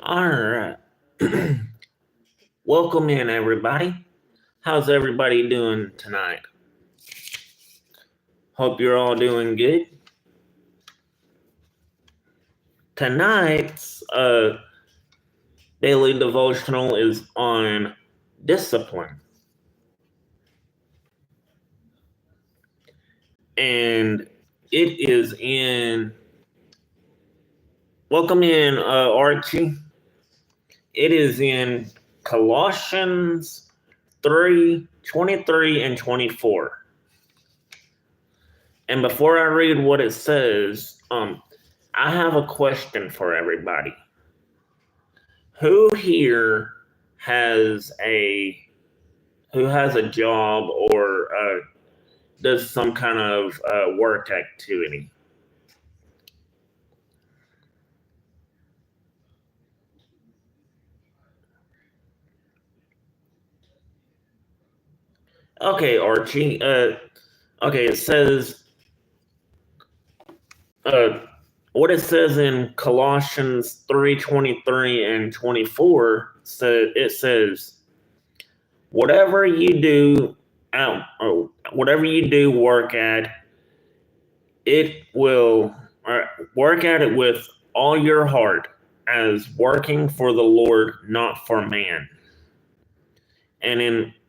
All right. Welcome in, everybody. How's everybody doing tonight? Hope you're all doing good. Tonight's daily devotional is on discipline. And it is in, welcome in, Archie. It is in Colossians 3:23 and 24. And before I read what it says, I have a question for everybody. Who here has a job or does some kind of work activity? Okay, Archie. Okay, it says what it says in Colossians 3:23 and 24. It says, whatever you do work at it will work at it with all your heart, as working for the Lord, not for man. And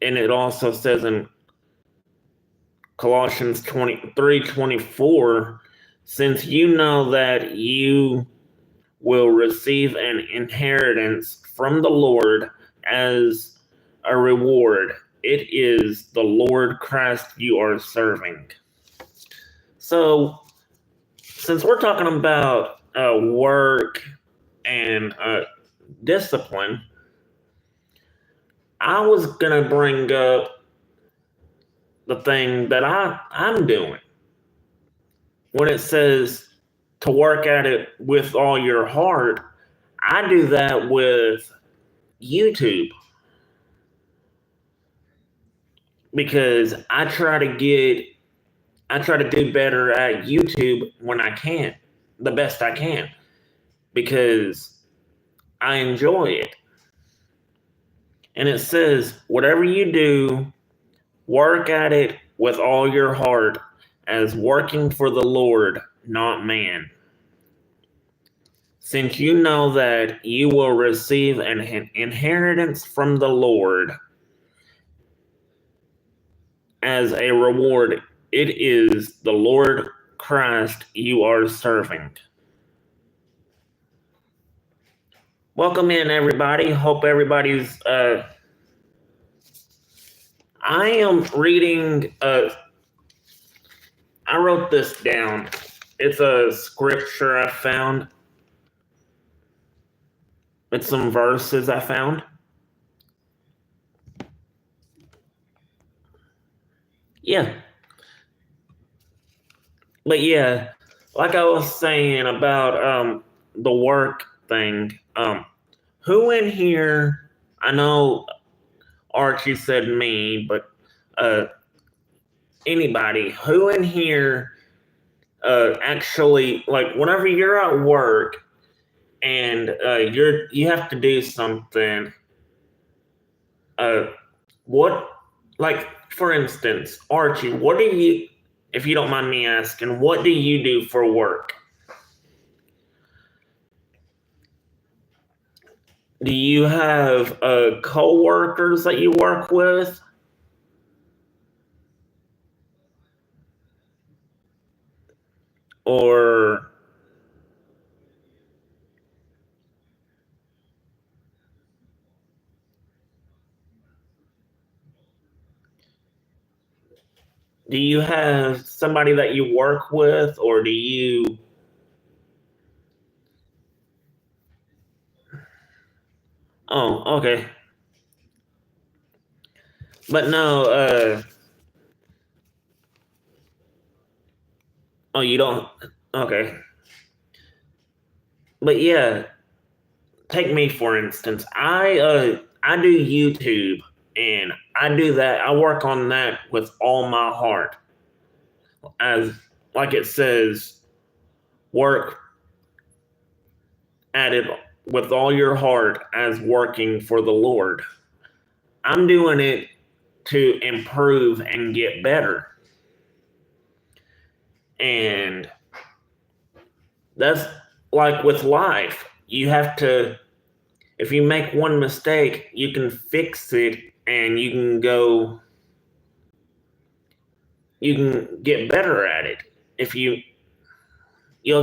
it also says in Colossians 3:24, since you know that you will receive an inheritance from the Lord as a reward, it is the Lord Christ you are serving. So, since we're talking about work and discipline, I was going to bring up the thing that I'm doing. When it says to work at it with all your heart, I do that with YouTube. Because I try to do better at YouTube when I can, the best I can, because I enjoy it. And it says, whatever you do, work at it with all your heart, as working for the Lord, not man. Since you know that you will receive an inheritance from the Lord as a reward, it is the Lord Christ you are serving. Welcome in, everybody. Hope everybody's I am reading I wrote this down. It's a scripture I found. It's some verses I found. Yeah. But yeah, like I was saying about the work thing, who in here, I know Archie said me, but anybody, who in here actually, like, whenever you're at work and you have to do something, what, like, for instance, Archie, what do you, if you don't mind me asking, what do you do for work? Do you have co-workers that you work with? Or do you have somebody that you work with, or do you... Oh, okay. But no, oh, you don't... Okay. But yeah, take me for instance. I do YouTube, and I do that. I work on that with all my heart. As like it says, work at it with all your heart as working for the Lord. I'm doing it to improve and get better. And that's like with life. You have to, if you make one mistake, you can fix it and you can get better at it. If you'll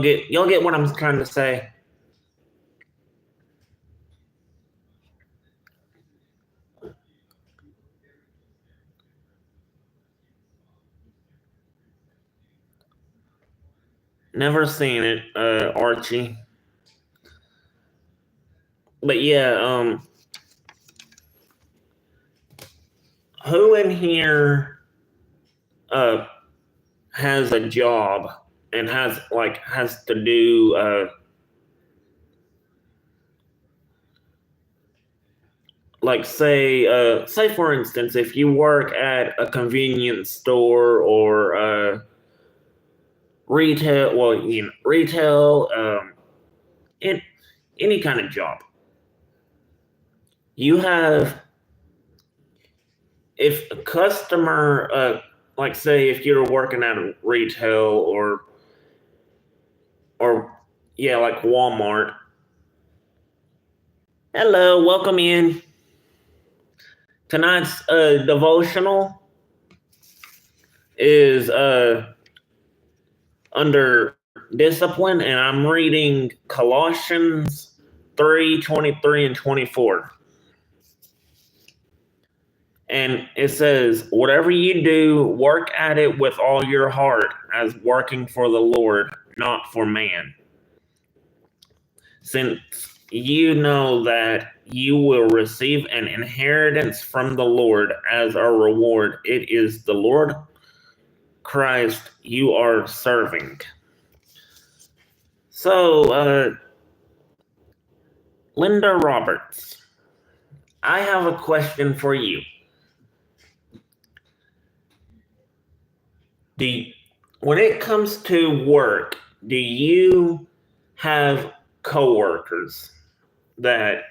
get what I'm trying to say. Never seen it, Archie. But yeah, who in here has a job and has to do like say for instance, if you work at a convenience store or retail, retail, in any kind of job, you have, if a customer, like say if you're working at a retail or yeah, like Walmart. Hello, welcome in. Tonight's devotional is under discipline, and I'm reading Colossians 3:23 and 24. And it says, whatever you do, work at it with all your heart as working for the Lord, not for man. Since you know that you will receive an inheritance from the Lord as a reward. It is the Lord Christ you are serving. So, Linda Roberts, I have a question for you. When it comes to work, do you have coworkers that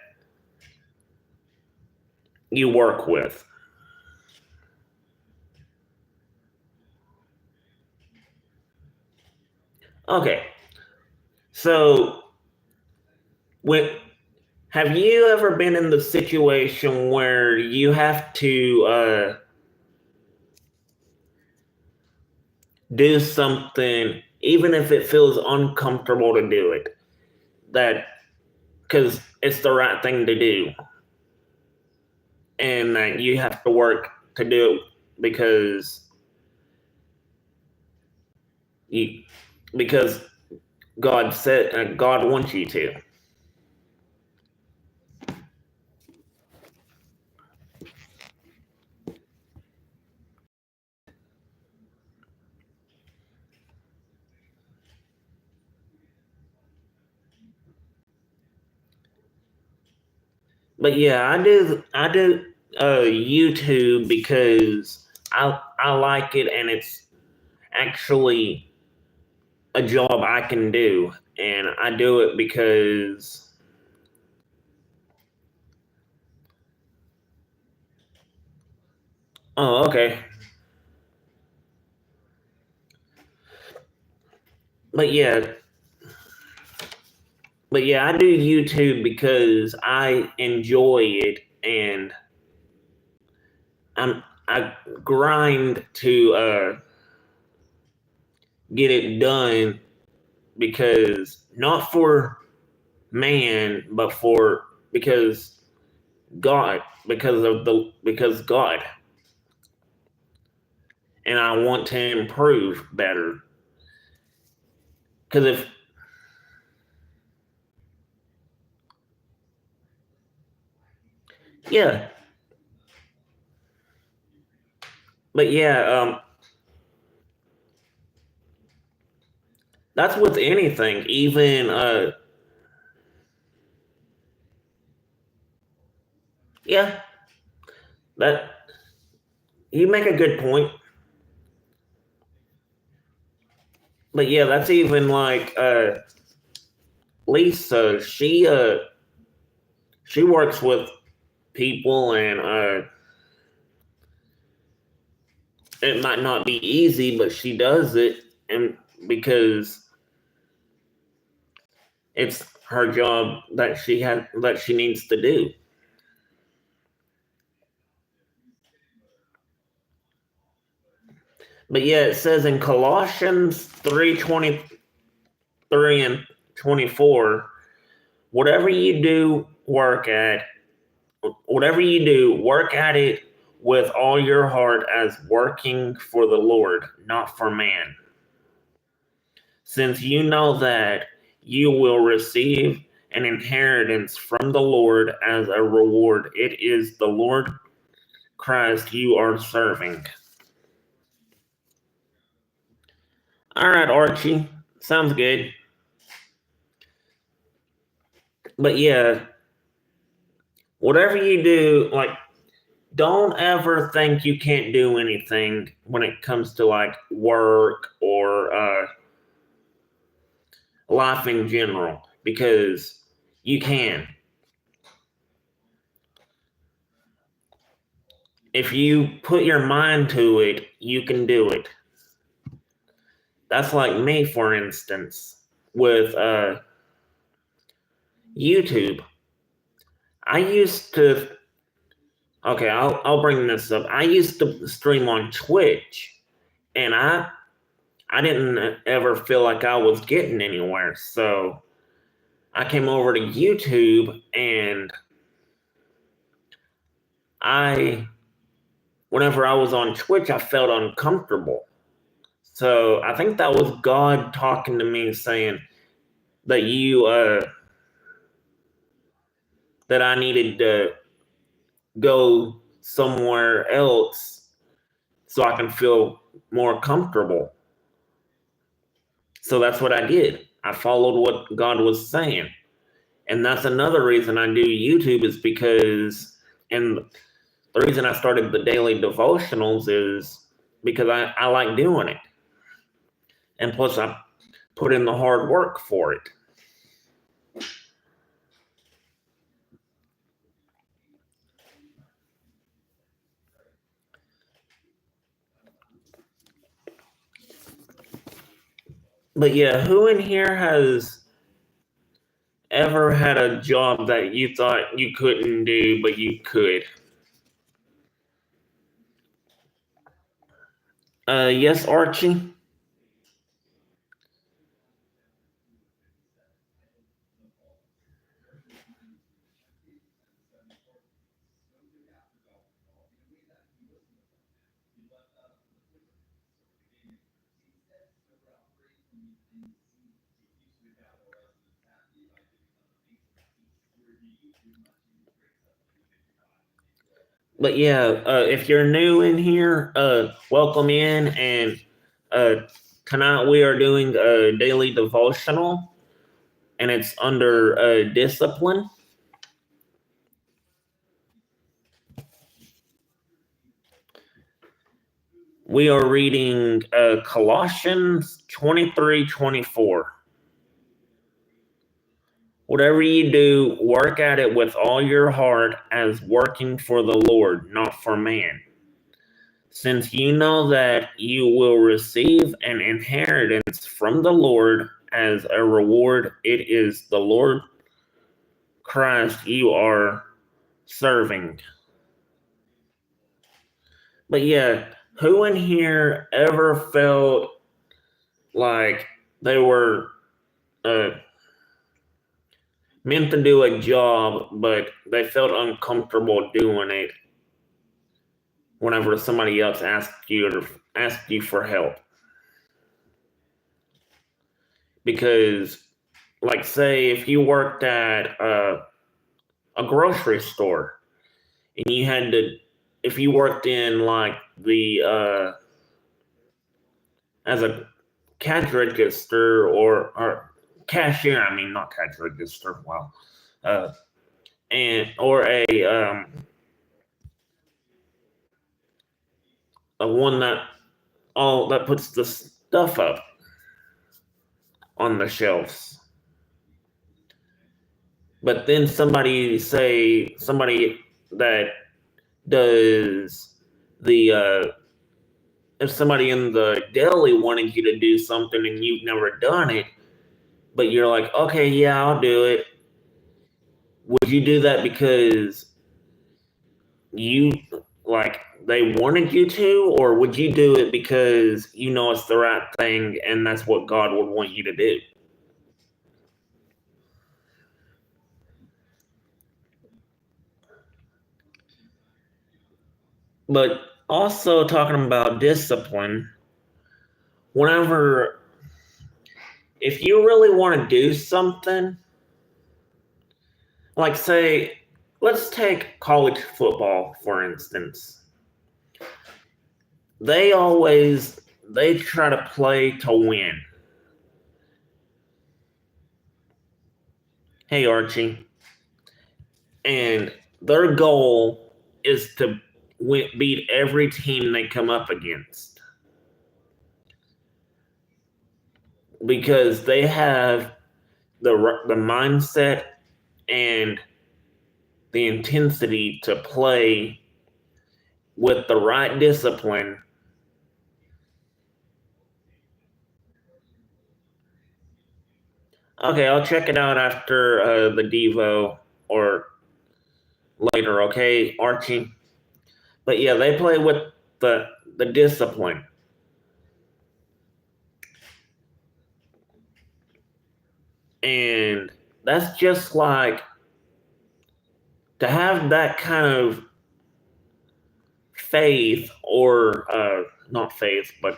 you work with? Okay. So, have you ever been in the situation where you have to do something, even if it feels uncomfortable to do it, that because it's the right thing to do, and that you have to work to do it because God said God wants you to? But yeah, I do YouTube because I like it, and it's actually a job I can do, and I do it because oh, okay. But yeah, I do YouTube because I enjoy it, and I grind to get it done, because not for man, but because God, because God, and I want to improve better. Because if yeah, but yeah, that's with anything, even yeah, that you make a good point. But yeah, that's even like Lisa. She she works with people, and it might not be easy, but she does it, and because it's her job that she needs to do. But yeah, it says in Colossians 3:23 and 24, whatever you do, work at it with all your heart as working for the Lord, not for man. Since you know that you will receive an inheritance from the Lord as a reward. It is the Lord Christ you are serving. All right, Archie. Sounds good. But yeah, whatever you do, like, don't ever think you can't do anything when it comes to like work or life in general, because you can. If you put your mind to it, you can do it. That's like me, for instance, with YouTube. I used to. Okay, I'll bring this up. I used to stream on Twitch, and I didn't ever feel like I was getting anywhere. So I came over to YouTube, and whenever I was on Twitch, I felt uncomfortable. So I think that was God talking to me, saying that that I needed to go somewhere else so I can feel more comfortable. So that's what I did. I followed what God was saying. And that's another reason I do YouTube, is because, and the reason I started the daily devotionals is because I like doing it. And plus, I put in the hard work for it. But yeah, who in here has ever had a job that you thought you couldn't do, but you could? Yes, Archie? But yeah, if you're new in here, welcome in. And uh, tonight we are doing a daily devotional, and it's under discipline. We are reading Colossians 23:24. Whatever you do, work at it with all your heart as working for the Lord, not for man. Since you know that you will receive an inheritance from the Lord as a reward, it is the Lord Christ you are serving. But yeah, who in here ever felt like they were uh, meant to do a job, but they felt uncomfortable doing it whenever somebody else asked you for help? Because, like, say if you worked at a grocery store, and you had to, if you worked in like the as a cash register, or cashier, I mean, not cash register, well, uh, and or a one that puts the stuff up on the shelves. But then somebody that does if somebody in the deli wanted you to do something and you've never done it, but you're like, okay, yeah, I'll do it. Would you do that because you like they wanted you to, or would you do it because you know it's the right thing and that's what God would want you to do? But also talking about discipline, whenever if you really want to do something, like say, let's take college football for instance. They try to play to win. Hey Archie. And their goal is to beat every team they come up against because they have the mindset and the intensity to play with the right discipline. Okay, I'll check it out after the Devo or later, okay, Archie? But yeah, they play with the discipline. And that's just like to have that kind of faith or not faith, but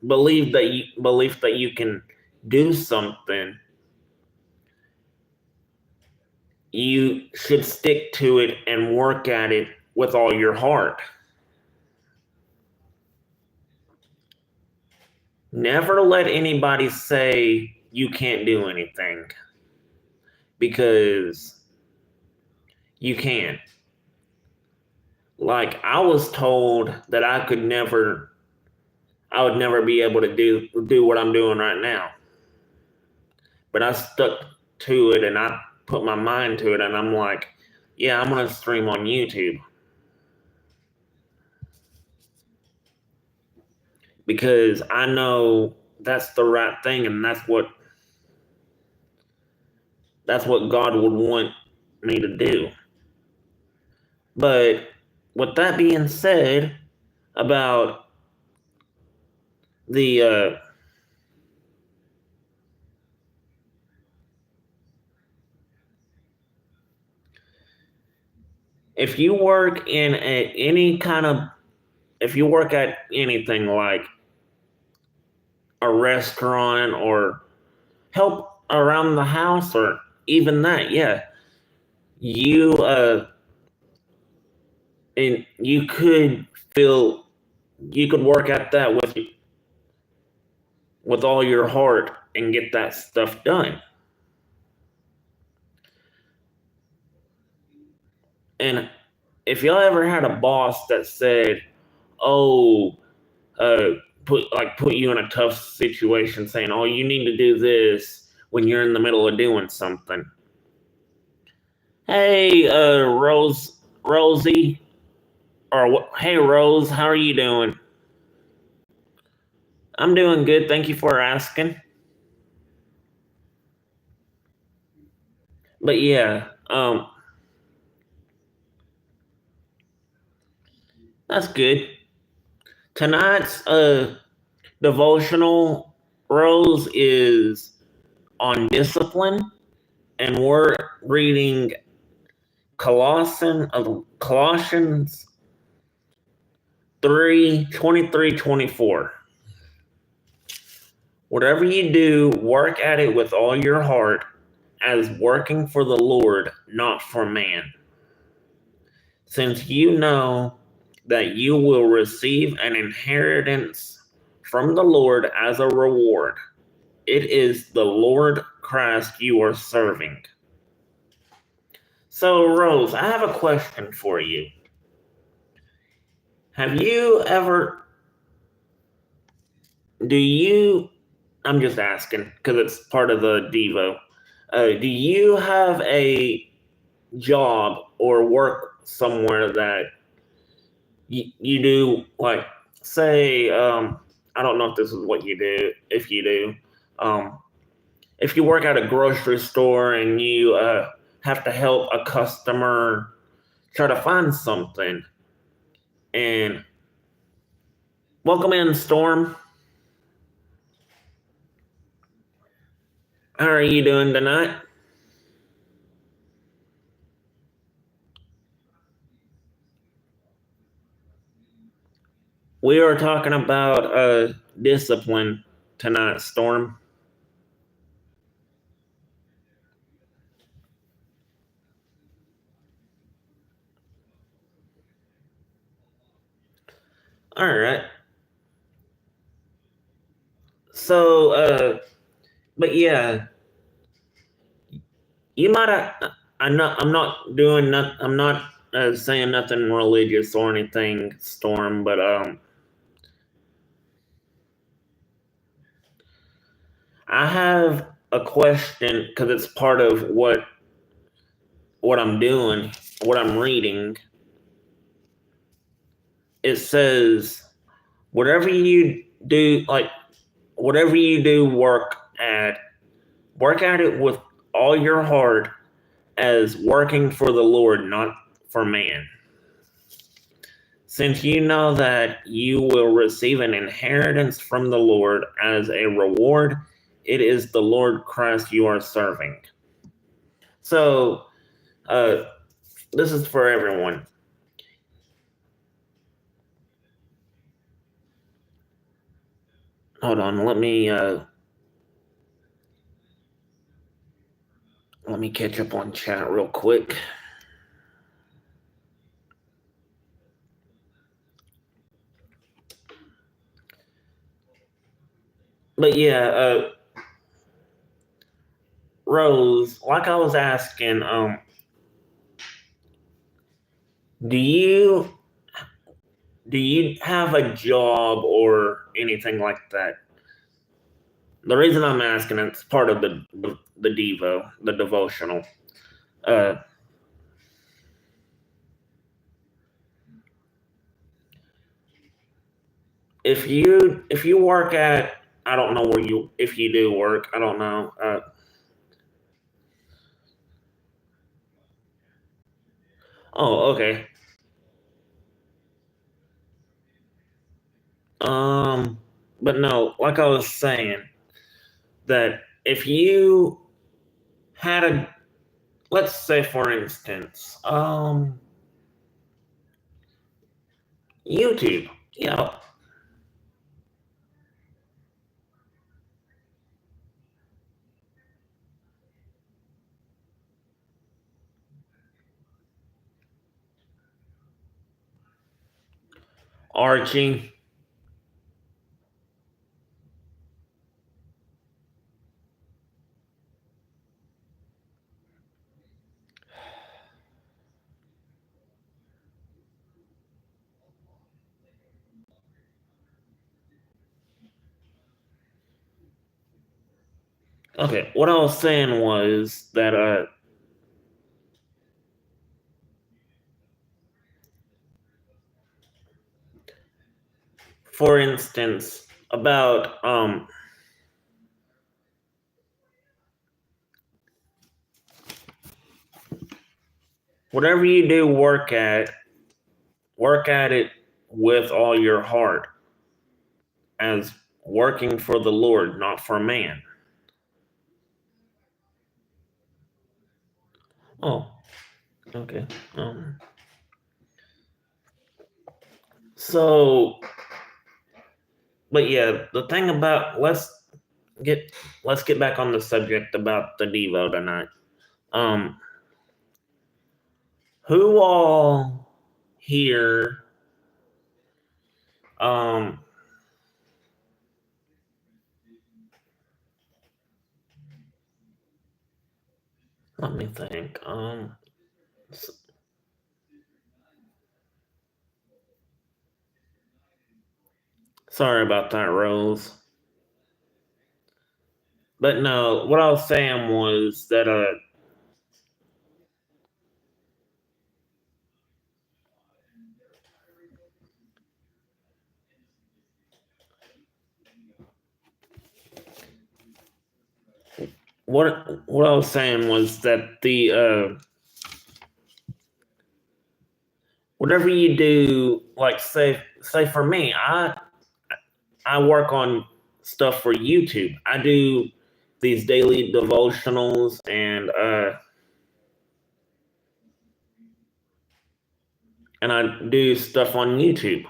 belief that you can do something. You should stick to it and work at it with all your heart. Never let anybody say you can't do anything because you can. Like I was told that I would never be able to do what I'm doing right now. But I stuck to it and I put my mind to it and I'm like, yeah, I'm going to stream on YouTube. Because I know that's the right thing and that's what God would want me to do. But with that being said, about the if you work in if you work at anything like a restaurant or help around the house or even that, yeah, you and you could feel you could work at that with all your heart and get that stuff done. And if y'all ever had a boss that said, "Oh, put you in a tough situation," saying, "Oh, you need to do this," when you're in the middle of doing something. Hey, Rosie, or hey, Rose, how are you doing? I'm doing good. Thank you for asking. But yeah, that's good. Tonight's devotional, Rose, is on discipline, and we're reading Colossians 3:23-24. Whatever you do, work at it with all your heart, as working for the Lord, not for man, since you know that you will receive an inheritance from the Lord as a reward. It is the Lord Christ you are serving. So, Rose, I have a question for you. Have you ever, do you, I'm just asking because it's part of the Devo. Do you have job or work somewhere that you do, like, say, I don't know if this is what you do, if you do, if you work at a grocery store and you have to help a customer try to find something. And welcome in, Storm. How are you doing tonight? We are talking about discipline tonight, Storm. All right. So, but yeah, you might have. I'm not doing nothing. I'm not saying nothing religious or anything, Storm. But I have a question because it's part of what I'm doing, what I'm reading. It says whatever you do, like whatever you do, work at it with all your heart, as working for the Lord, not for man. Since you know that you will receive an inheritance from the Lord as a reward, it is the Lord Christ you are serving. So, uh, this is for everyone. Hold on, let me catch up on chat real quick. But yeah, Rose, like I was asking, do you do you have a job or anything like that? The reason I'm asking, it's part of the Devo, the devotional. Uh, if you work at, I don't know where you, if you do work, I don't know. Oh, okay. Um, but no, like I was saying, that if you had a, let's say for instance, YouTube, yeah, Archie. Okay, what I was saying was that for instance, about whatever you do, work at it with all your heart, as working for the Lord, not for man. Oh, okay. So, but yeah, the thing about get let's get back on the subject about the Devo tonight. Um, who all here? Um, let me think. Sorry about that, Rose. But no, what I was saying was that what I was saying was that the whatever you do, like say for me, I work on stuff for YouTube. I do these daily devotionals and I do stuff on YouTube.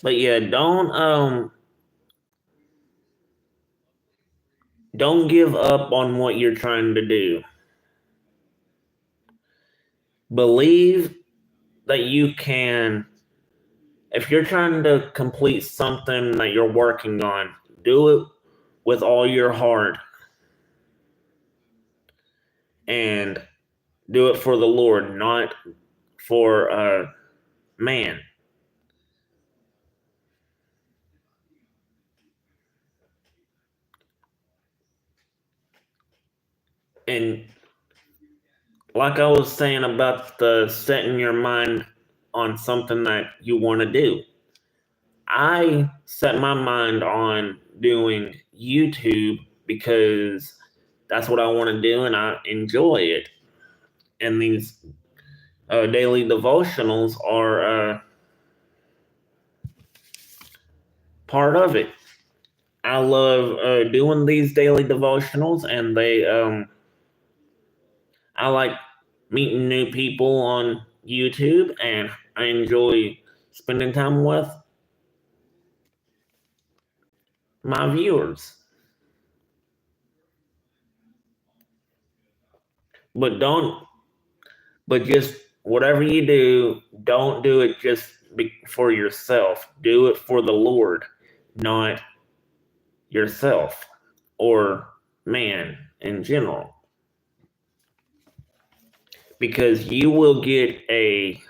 But yeah, don't give up on what you're trying to do. Believe that you can. If you're trying to complete something that you're working on, do it with all your heart and do it for the Lord, not for man. And like I was saying about the setting your mind on something that you want to do, I set my mind on doing YouTube because that's what I want to do and I enjoy it. And these daily devotionals are part of it. I love doing these daily devotionals, and I like meeting new people on YouTube, and I enjoy spending time with my viewers. But don't, but just whatever you do, don't do it just for yourself. Do it for the Lord, not yourself or man in general. Because you will get a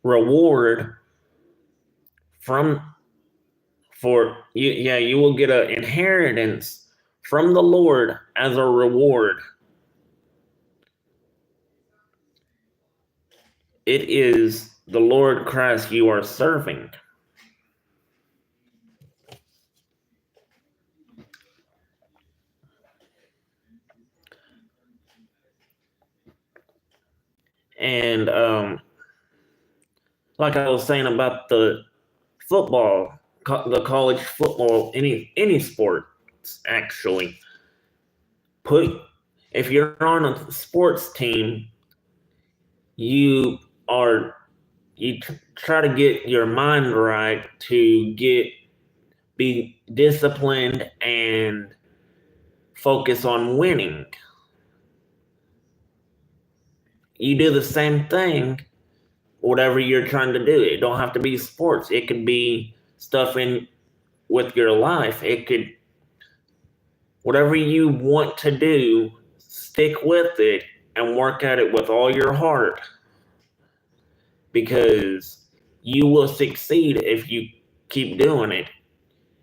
reward from for you. Yeah, you will get an inheritance from the Lord as a reward. It is the Lord Christ you are serving. And like I was saying about the football, the college football, any sports actually, put if you're on a sports team, you are you try to get your mind right to be disciplined and focus on winning. You do the same thing, whatever you're trying to do. It don't have to be sports. It could be stuff in with your life. It could whatever you want to do, stick with it and work at it with all your heart because you will succeed if you keep doing it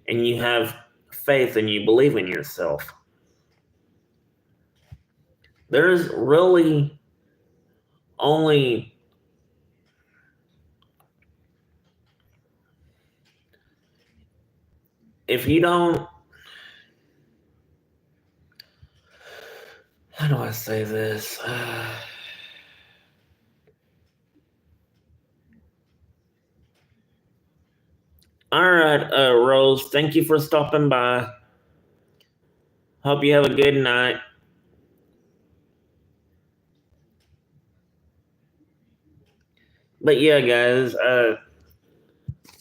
and you have faith and you believe in yourself. There's really only if you don't how do I say this? All right, Rose, thank you for stopping by. Hope you have a good night. But yeah, guys,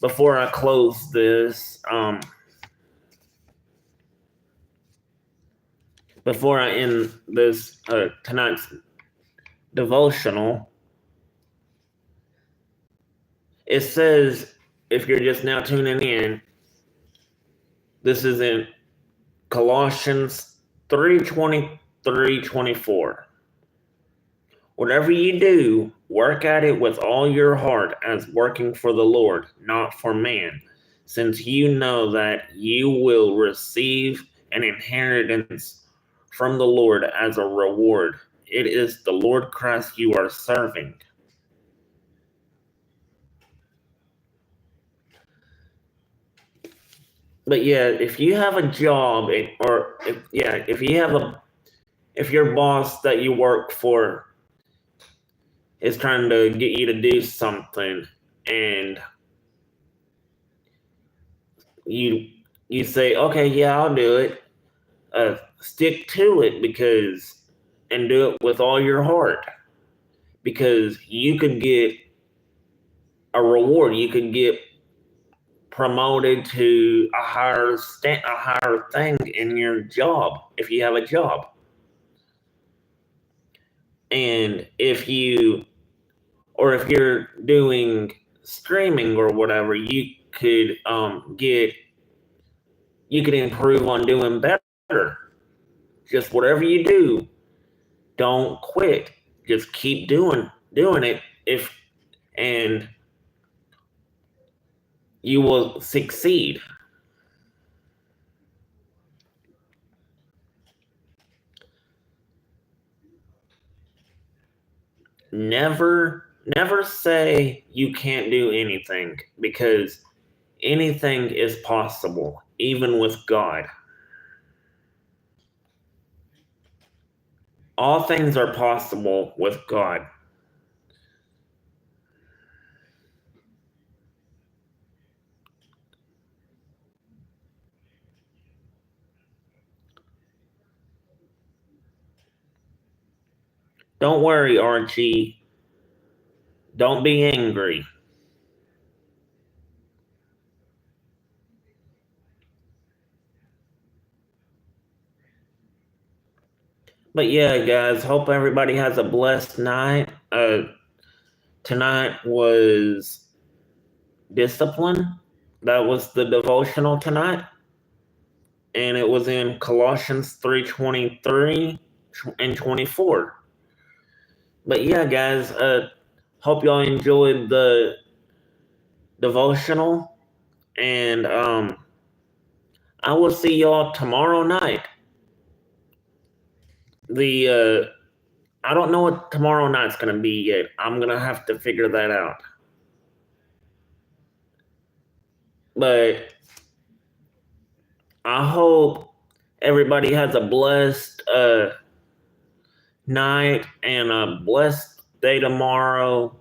before I close this, before I end this tonight's devotional, it says, if you're just now tuning in, this is in Colossians 3:23-24. Whatever you do, work at it with all your heart as working for the Lord, not for man, since you know that you will receive an inheritance from the Lord as a reward. It is the Lord Christ you are serving. But yeah, if you have a job, if your boss that you work for is trying to get you to do something, and you you say, okay, yeah, I'll do it. Stick to it and do it with all your heart, because you could get a reward. You could get promoted to a higher thing in your job if you have a job. And if you're doing streaming or whatever, you could improve on doing better. Just whatever you do, don't quit. Just keep doing it, and you will succeed. Never say you can't do anything, because anything is possible, even with God. All things are possible with God. Don't worry, Archie. Don't be angry. But yeah, guys, hope everybody has a blessed night. Tonight was discipline. That was the devotional tonight. And it was in Colossians 3:23 and 24. But yeah, guys, hope y'all enjoyed the devotional. And I will see y'all tomorrow night. I don't know what tomorrow night's gonna be yet. I'm gonna have to figure that out. But I hope everybody has a blessed night and a blessed day tomorrow,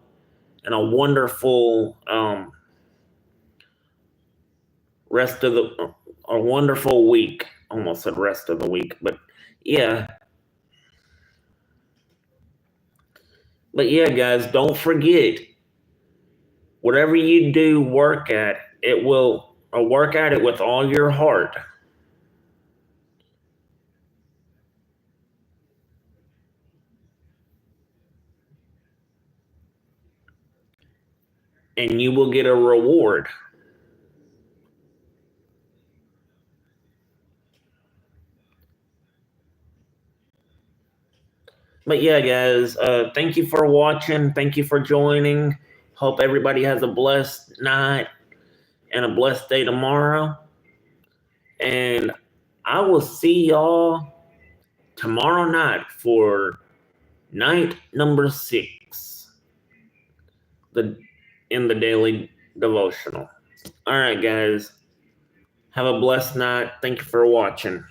and a wonderful a wonderful week. Almost said rest of the week, but yeah. But yeah, guys, don't forget, whatever you do, work at it with all your heart. And you will get a reward. But yeah, guys, thank you for watching. Thank you for joining. Hope everybody has a blessed night and a blessed day tomorrow. And I will see y'all tomorrow night for night number 6 in the daily devotional. All right, guys. Have a blessed night. Thank you for watching.